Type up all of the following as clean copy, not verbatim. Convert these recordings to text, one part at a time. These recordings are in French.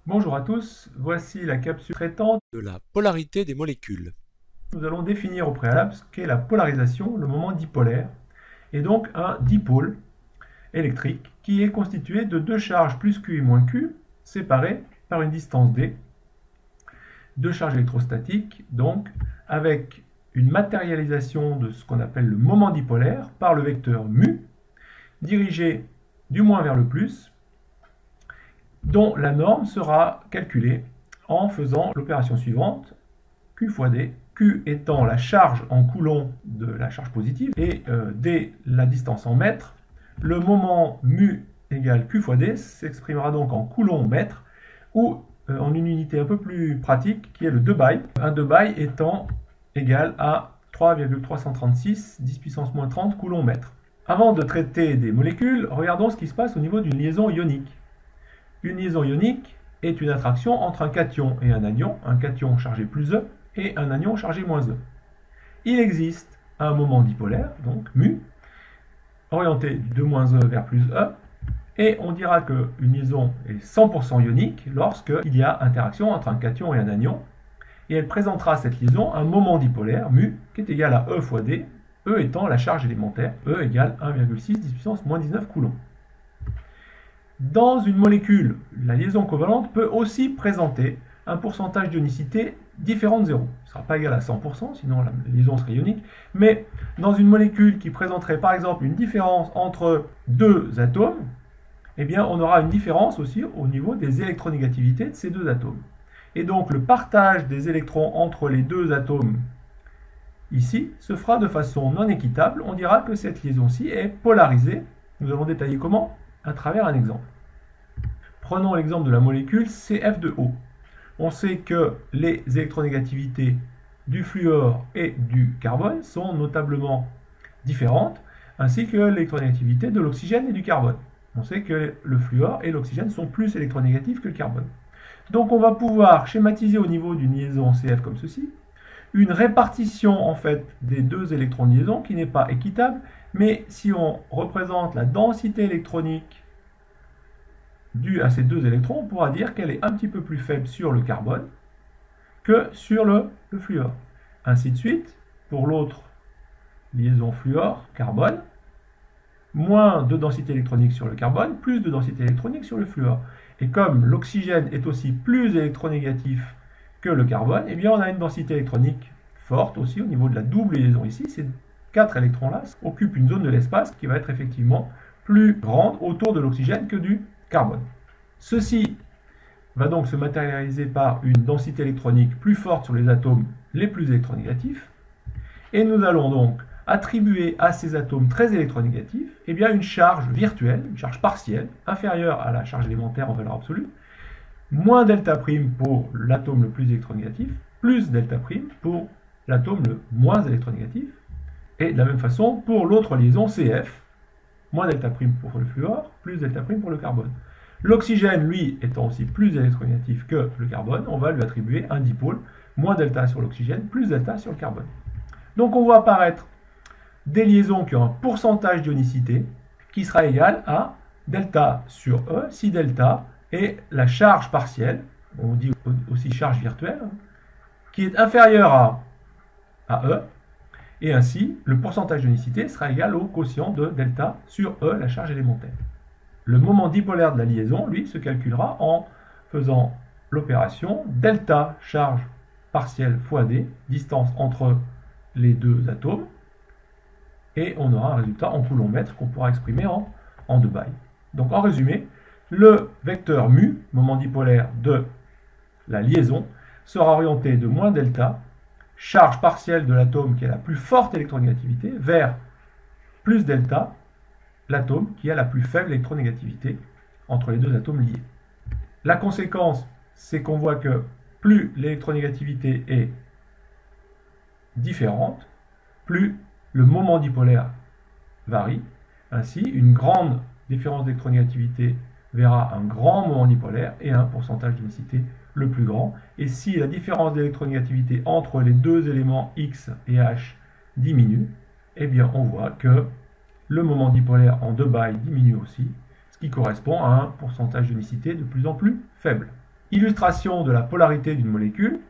Bonjour à tous, voici la capsule traitant De la polarité des molécules. Nous allons définir au préalable ce qu'est la polarisation, le moment dipolaire, et donc un dipôle électrique qui est constitué de deux charges plus Q et moins Q séparées par une distance d, deux charges électrostatiques, donc avec une matérialisation de ce qu'on appelle le moment dipolaire par le vecteur mu, dirigé du moins vers le plus, dont la norme sera calculée en faisant l'opération suivante, Q fois D, Q étant la charge en coulomb de la charge positive, et D la distance en mètres. Le moment mu égale Q fois D s'exprimera donc en coulomb-mètre, ou en une unité un peu plus pratique, qui est le debye. Un debye étant égal à 3,336 10 puissance moins 30 coulomb-mètre. Avant de traiter des molécules, regardons ce qui se passe au niveau d'une liaison ionique. Une liaison ionique est une attraction entre un cation et un anion chargé plus E, et un anion chargé moins E. Il existe un moment dipolaire, donc mu, orienté de moins E vers plus E, et on dira qu'une liaison est 100% ionique lorsqu'il y a interaction entre un cation et un anion, et elle présentera cette liaison un moment dipolaire, mu, qui est égal à E fois D, E étant la charge élémentaire, E égale 1,6 10 puissance moins 19 coulombs. Dans une molécule, la liaison covalente peut aussi présenter un pourcentage d'ionicité différent de 0. Ce ne sera pas égal à 100%, sinon la liaison serait ionique. Mais dans une molécule qui présenterait par exemple une différence entre deux atomes, eh bien on aura une différence aussi au niveau des électronégativités de ces deux atomes. Et donc le partage des électrons entre les deux atomes ici se fera de façon non équitable. On dira que cette liaison-ci est polarisée. Nous allons détailler comment à travers un exemple. Prenons l'exemple de la molécule CF2O. On sait que les électronégativités du fluor et du carbone sont notablement différentes, ainsi que l'électronégativité de l'oxygène et du carbone. On sait que le fluor et l'oxygène sont plus électronégatifs que le carbone. Donc on va pouvoir schématiser au niveau d'une liaison CF comme ceci, une répartition en fait des deux électrons de liaison qui n'est pas équitable, mais si on représente la densité électronique due à ces deux électrons, on pourra dire qu'elle est un petit peu plus faible sur le carbone que sur le fluor. Ainsi de suite, pour l'autre liaison fluor-carbone, moins de densité électronique sur le carbone, plus de densité électronique sur le fluor. Et comme l'oxygène est aussi plus électronégatif que le carbone, eh bien on a une densité électronique forte aussi au niveau de la double liaison ici. Ces 4 électrons-là occupent une zone de l'espace qui va être effectivement plus grande autour de l'oxygène que du carbone. Ceci va donc se matérialiser par une densité électronique plus forte sur les atomes les plus électronégatifs, et nous allons donc attribuer à ces atomes très électronégatifs une charge virtuelle, une charge partielle, inférieure à la charge élémentaire en valeur absolue, moins delta prime pour l'atome le plus électronégatif, plus delta prime pour l'atome le moins électronégatif, et de la même façon pour l'autre liaison CF, moins delta prime pour le fluor, plus delta prime pour le carbone. L'oxygène, lui, étant aussi plus électronégatif que le carbone, on va lui attribuer un dipôle, moins delta sur l'oxygène, plus delta sur le carbone. Donc on voit apparaître des liaisons qui ont un pourcentage d'ionicité qui sera égal à delta sur E, si delta est la charge partielle, on dit aussi charge virtuelle, qui est inférieure à E, et ainsi le pourcentage d'ionicité sera égal au quotient de delta sur E, la charge élémentaire. Le moment dipolaire de la liaison, lui, se calculera en faisant l'opération delta charge partielle fois D, distance entre les deux atomes, et on aura un résultat en coulomb-mètre qu'on pourra exprimer en debye. Donc en résumé, le vecteur mu, moment dipolaire de la liaison, sera orienté de moins delta, charge partielle de l'atome qui a la plus forte électronégativité, vers plus delta, l'atome qui a la plus faible électronégativité entre les deux atomes liés. La conséquence, c'est qu'on voit que plus l'électronégativité est différente, plus le moment dipolaire varie. Ainsi, une grande différence d'électronégativité verra un grand moment dipolaire et un pourcentage d'unicité le plus grand. Et si la différence d'électronégativité entre les deux éléments X et H diminue, eh bien on voit que le moment dipolaire en debye diminue aussi, ce qui correspond à un pourcentage d'unicité de plus en plus faible. Illustration de la polarité d'une molécule.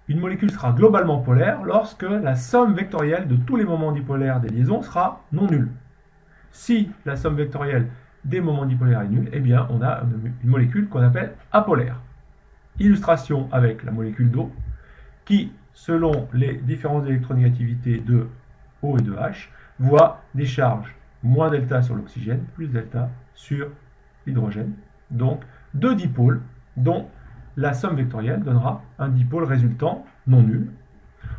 Une molécule sera globalement polaire lorsque la somme vectorielle de tous les moments dipolaires des liaisons sera non nulle. Si la somme vectorielle des moments dipolaires est nulle, eh bien on a une molécule qu'on appelle apolaire. Illustration avec la molécule d'eau qui, selon les différentes électronégativités de O et de H, voit des charges moins delta sur l'oxygène, plus delta sur l'hydrogène. Donc deux dipôles dont la somme vectorielle donnera un dipôle résultant non nul.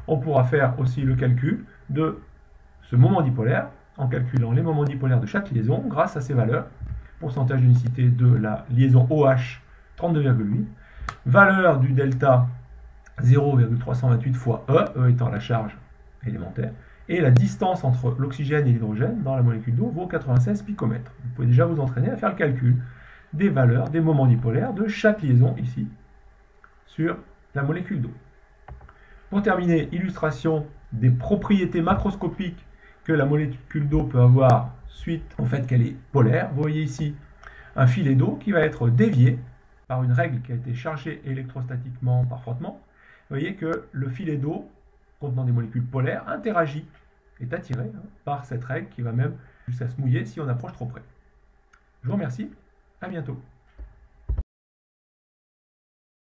On pourra faire aussi le calcul de ce moment dipolaire en calculant les moments dipolaires de chaque liaison grâce à ces valeurs. Pourcentage d'unicité de la liaison OH 32,8, valeur du delta 0,328 fois E étant la charge élémentaire, et la distance entre l'oxygène et l'hydrogène dans la molécule d'eau vaut 96 picomètres. Vous pouvez déjà vous entraîner à faire le calcul des valeurs des moments dipolaires de chaque liaison ici sur la molécule d'eau. Pour terminer, illustration des propriétés macroscopiques que la molécule d'eau peut avoir suite au fait qu'elle est polaire. Vous voyez ici un filet d'eau qui va être dévié par une règle qui a été chargée électrostatiquement par frottement. Vous voyez que le filet d'eau contenant des molécules polaires interagit, est attiré par cette règle qui va même jusqu'à se mouiller si on approche trop près. Je vous remercie, à bientôt.